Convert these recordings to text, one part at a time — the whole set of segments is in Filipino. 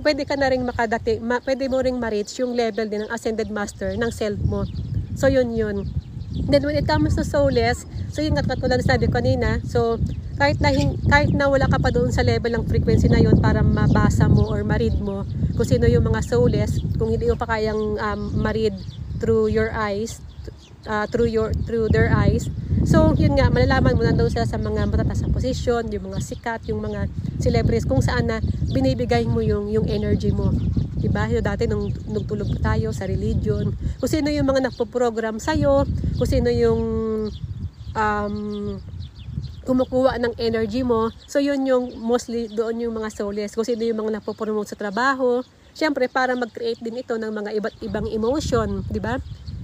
pwede ka na rin pwede mo ring ma-reach yung level din ng Ascended Master ng self mo. So yun. Then when it comes to soulless, so yung katulad na sabi ko kanina, so kahit na wala ka pa doon sa level ng frequency na yun para mabasa mo or ma-read mo kung sino yung mga soulless, kung hindi mo pa kayang ma-read through your eyes, through their eyes. So yun nga, malalaman mo nandoon sila sa mga matataas na posisyon, yung mga sikat, yung mga celebrities, kung saan na binibigay mo yung energy mo. Diba? Yung dati nung tulog pa tayo sa religion, kung sino yung mga napoprogram sa'yo, kung sino yung kumukuha ng energy mo. So yun yung mostly doon yung mga soulless, kung sino yung mga napopromote sa trabaho. Siyempre para mag-create din ito ng mga iba't ibang emotion, diba?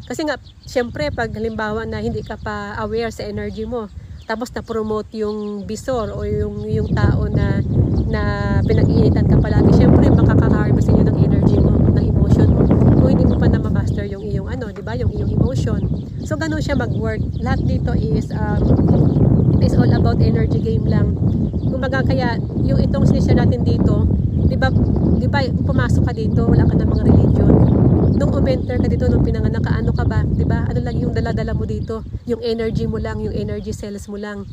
Kasi nga, siyempre pag halimbawa na hindi ka pa aware sa energy mo, tapos na-promote yung visor o yung tao na pinag-iinitan ka palagi, siyempre makaka-harvest niyo ng energy mo, ng emotion mo. Kung hindi mo pa na ma-master yung iyong diba? Yung iyong emotion. So ganun siya mag-work. Lahat dito is it is all about energy game lang. Kumbaga kaya yung itong session natin dito, diba pumasok ka dito, wala ka na mga religion. Nung umenter ka dito, nung pinanganak ka, ano ka ba? Diba? Ano lang yung dala-dala mo dito? Yung energy mo lang, yung energy cells mo lang.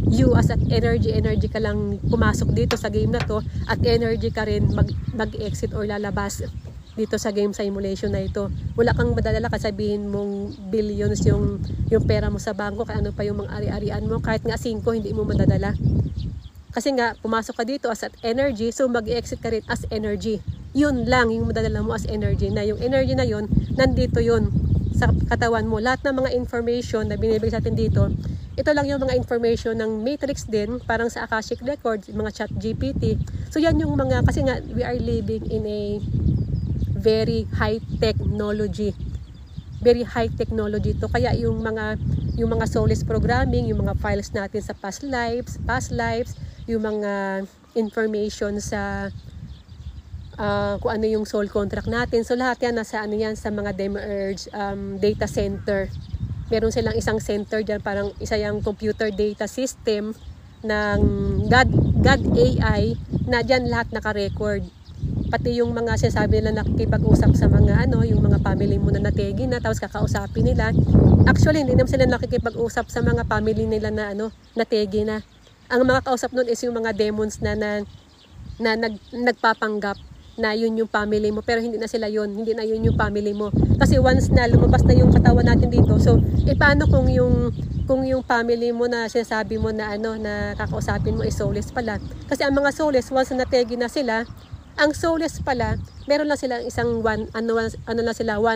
You as an energy ka lang pumasok dito sa game na to, at energy ka rin mag-exit or lalabas dito sa game simulation na ito. Wala kang madadala kasi sabihin mong billions yung pera mo sa bangko, kaya ano pa yung mga ari-arian mo, kahit nga 5 hindi mo madadala. Kasi nga, pumasok ka dito as an energy, so mag-exit ka rin as energy. Yun lang yung madadala mo as energy, na yung energy na yun, nandito yun sa katawan mo. Lahat ng mga information na binibigay sa atin dito, ito lang yung mga information ng Matrix din, parang sa Akashic Records, mga chat GPT. So yan yung mga, kasi nga we are living in a very high technology. Very high technology to. Kaya yung mga soulless programming, yung mga files natin sa past lives, yung mga information sa kung ano yung soul contract natin. So lahat yan nasa sa mga Demiurge data center. Meron silang isang center dyan, parang isa yung computer data system ng God AI na dyan lahat naka-record. Pati yung mga sinasabi nila nakikipag-usap sa mga yung mga family mo na nategi na, tapos kakausapin nila. Actually, hindi naman sila nakikipag-usap sa mga family nila na nategi na. Ang mga kausap nun is yung mga demons na nagpapanggap na yun yung family mo, pero hindi na sila yun, hindi na yun yung family mo. Kasi once na lumabas na yung katawan natin dito, so paano kung yung family mo na sinasabi mo na na kakausapin mo is soulless pala? Kasi ang mga soulless, once na nategi na sila, ang soulless pala, meron lang silang isang one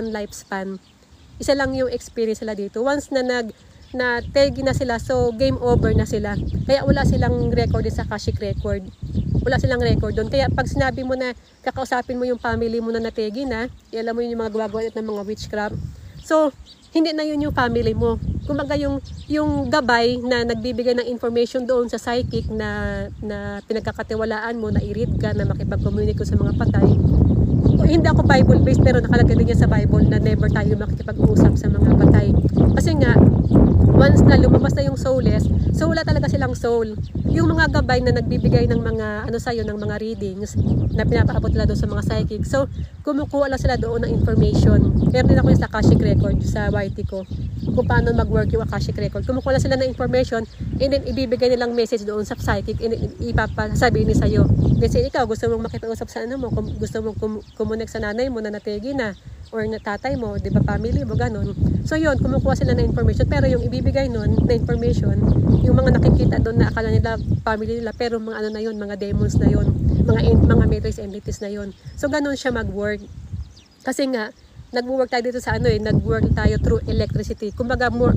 lifespan. Isa lang yung experience sila dito. Once na tegi na sila, so game over na sila. Kaya wala silang record sa Akashic Record. Wala silang record doon. Kaya pag sinabi mo na kakausapin mo yung family mo na nategi na, alam mo yun yung mga gumagawa ng mga witchcraft. So, hindi na yun yung family mo. Kumbaga yung gabay na nagbibigay ng information doon sa psychic na pinagkakatiwalaan mo, na i-read ka, na makipag-communicate sa mga patay. Hindi ako Bible-based, pero nakalagay din yan sa Bible na never tayo makikipag-usap sa mga patay. Kasi nga, once na lumabas na yung soulless, so wala talaga silang soul. Yung mga gabay na nagbibigay ng mga sa'yo, ng mga readings na pinapaabot nila doon sa mga psychic. So, kumukuha lang sila doon ng information. Meron din ako yung sa Akashic Record, sa YT ko, kung paano mag-work yung Akashic Record. Kumukuha lang sila ng information, and then ibibigay nilang message doon sa psychic, and then ipapasabihin niya sa'yo. Kasi ikaw, gusto mong makipag-usap sa mo, gusto mong kumunik sa nanay mo na nategi na, or na tatay mo, di ba, family mo, ganun. So yun, kumukuha sila ng information, pero yung ibibigay nun na information, yung mga nakikita doon na akala nila family nila, pero mga na yun, mga demons na yun, mga matrix entities na yun. So ganun siya mag-work. Kasi nga, nag-work tayo dito sa nag-work tayo through electricity. Kumbaga more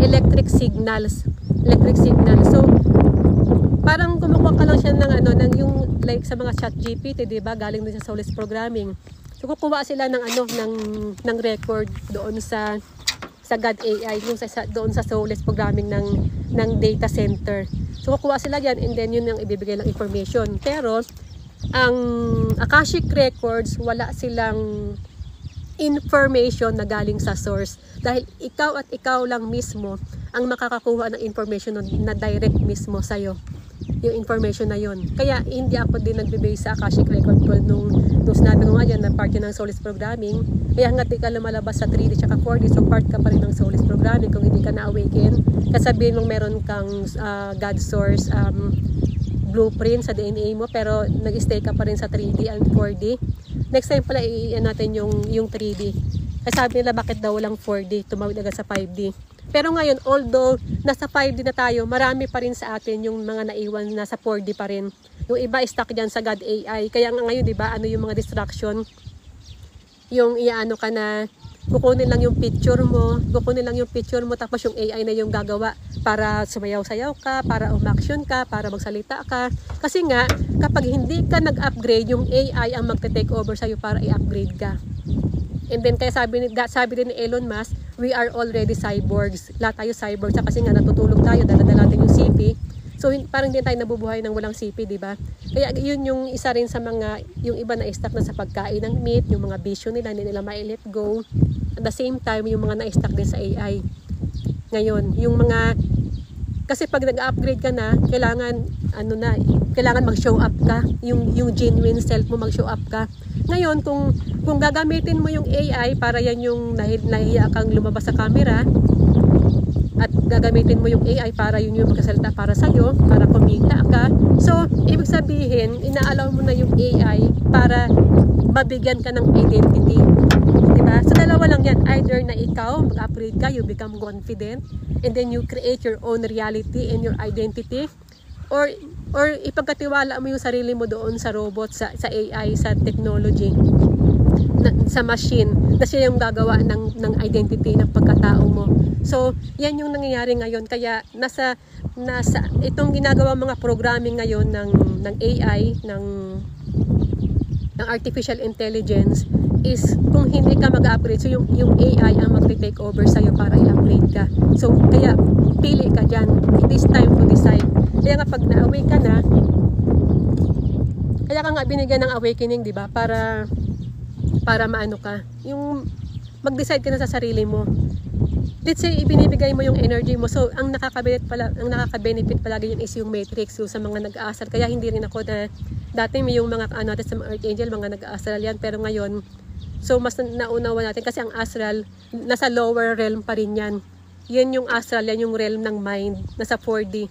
electric signals. So parang kumukuha ka lang siya ng yung like sa mga chat GPT, di ba? Galing din sa soulless programming. So kukuha sila ng record doon sa God AI, yung doon sa soulless programming ng data center. So kukuha sila diyan, and then yun ang ibibigay lang information. Pero ang Akashic Records, wala silang information na galing sa source, dahil ikaw at ikaw lang mismo ang makakakuha ng information na direct mismo sa'yo. yung information na yon. Kaya hindi ako din nagbe-base sa Akashic Record tool nung sinabi ko ngayon na part yun ng Soulless Programming. Kaya hanggat di ka lumalabas sa 3D tsaka 4D, so part ka pa rin ng Soulless Programming kung hindi ka na-awaken. Kasabihin mong meron kang God Source blueprint sa DNA mo, pero nag-stay ka pa rin sa 3D and 4D. Next time pala i-ano natin yung 3D. Kasi sabi nila bakit daw walang 4D, tumawid agad sa 5D. Pero ngayon, although nasa 5D na tayo, marami pa rin sa atin yung mga naiwan na sa 4D pa rin. Yung iba stuck dyan sa God AI. Kaya nga ngayon, di ba, ano yung mga distraction? Yung iaano ka na, kukunin lang yung picture mo, tapos yung AI na yung gagawa para sumayaw-sayaw ka, para umaksyon ka, para magsalita ka. Kasi nga, kapag hindi ka nag-upgrade, yung AI ang magte-take over sa'yo para i-upgrade ka. And then kaya sabi din ni Elon Musk, we are already cyborgs. Lahat tayo cyborgs kasi nga natutulog tayo, dala-dala natin yung CP. So parang hindi tayo nabubuhay ng walang CP, di ba? Kaya yun yung isa rin sa mga, yung iba na stuck na sa pagkain ng meat, yung mga vision nila, hindi nila ma-let go. At the same time, yung mga na-stuck din sa AI. Ngayon, yung mga, kasi pag nag-upgrade ka na, kailangan mag-show up ka. Yung genuine self mo mag-show up ka. Ngayon, kung gagamitin mo yung AI para yan yung nahiya kang lumabas sa camera, at gagamitin mo yung AI para yun yung magkasalita para sa'yo, para kumita ka. So, ibig sabihin, inaalaw mo na yung AI para mabigyan ka ng identity. Diba? So, dalawa lang yan. Either na ikaw, mag-upgrade ka, you become confident, and then you create your own reality and your identity, or ipagkatiwala mo yung sarili mo doon sa robot, sa AI, sa technology, sa machine, na siya yung gagawa ng identity ng pagkatao mo. So, yan yung nangyayari ngayon. Kaya nasa itong ginagawa mga programming ngayon ng AI, ng artificial intelligence, is kung hindi ka mag-upgrade, so yung AI ang mag-take over sa'yo para i-upgrade ka. So, kaya pili ka dyan. It is time to decide. Kaya nga pag na-awake ka na, kaya ka nga binigyan ng awakening, di ba? Para maano ka. Yung mag-decide ka na sa sarili mo. Let's say, ibinibigay mo yung energy mo. So, ang nakaka-benefit palagi yun is yung matrix. So, sa mga nag-aasal. Kaya hindi rin ako na, dati may yung mga natin sa mga archangel, mga nag-aasal yan. Pero ngayon, so mas naunawa natin kasi ang astral, nasa lower realm pa rin yan. Yan yung astral, yan yung realm ng mind, nasa 4D.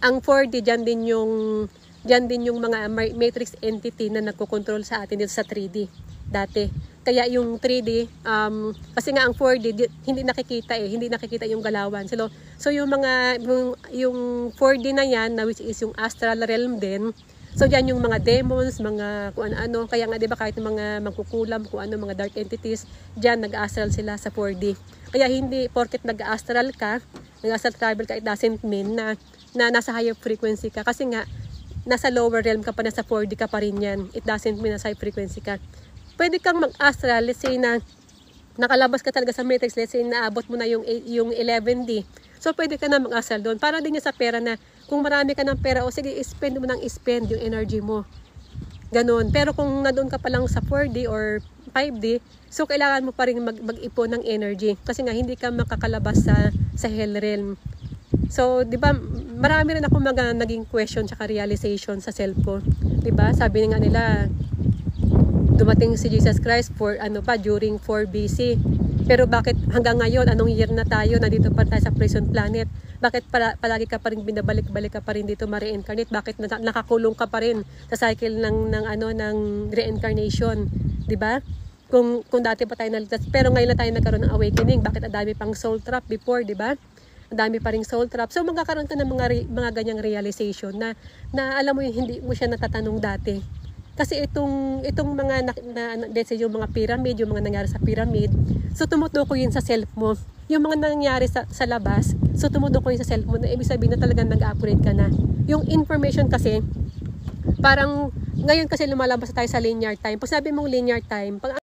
Ang 4D, dyan din yung mga matrix entity na nagkocontrol sa atin dito sa 3D dati. Kaya yung 3D, kasi nga ang 4D, hindi nakikita yung galawan. So yung 4D na yan, na which is yung astral realm din, so yan yung mga demons, mga kung ano-ano, kaya nga diba kahit yung mga magkukulam, kung ano, mga dark entities, dyan nag-astral sila sa 4D. Kaya hindi, porket nag-astral ka, nag-astral travel ka, it doesn't mean na nasa higher frequency ka. Kasi nga, nasa lower realm ka pa, nasa 4D ka pa rin yan. It doesn't mean nasa high frequency ka. Pwede kang mag-astral, let's say na nakalabas ka talaga sa matrix, let's say naabot mo na yung 11D. So, pwede ka na mag-astral doon. Para din sa pera na, kung marami ka ng pera, o sige, spend mo nang spend yung energy mo. Ganon. Pero kung nadoon ka pa lang sa 4D or 5D, so kailangan mo pa rin mag-ipon ng energy. Kasi nga, hindi ka makakalabas sa hell realm. So, di ba, marami rin ako naging question tsaka realization sa self ko. Di ba? Sabi nga nila, dumating si Jesus Christ during 4 BC. Pero bakit hanggang ngayon, anong year na tayo, nandito pa tayo sa prison planet? Bakit palagi ka pa rin binabalik-balik ka pa rin dito ma-reincarnate? Bakit nakakulong ka pa rin sa cycle ng reincarnation? 'Di ba? Kung dati pa tayo naligtas, pero ngayon na tayo nagkaroon ng awakening, bakit ang dami pang soul trap before, 'di ba? Ang dami pa ring soul trap. So magkakaroon ka ng mga ganyang realization na alam mo yung hindi mo siya natatanong dati. Kasi itong mga let's say yung mga pyramid, yung mga nangyari sa pyramid, so tumutukoy yun sa self mo. Yung mga nangyari sa labas, so tumutukoy yun sa self mo, na ibig sabihin na talagang nag-upgrade ka na. Yung information kasi, parang ngayon kasi lumalabas tayo sa linear time. Pag sabi mong linear time, pag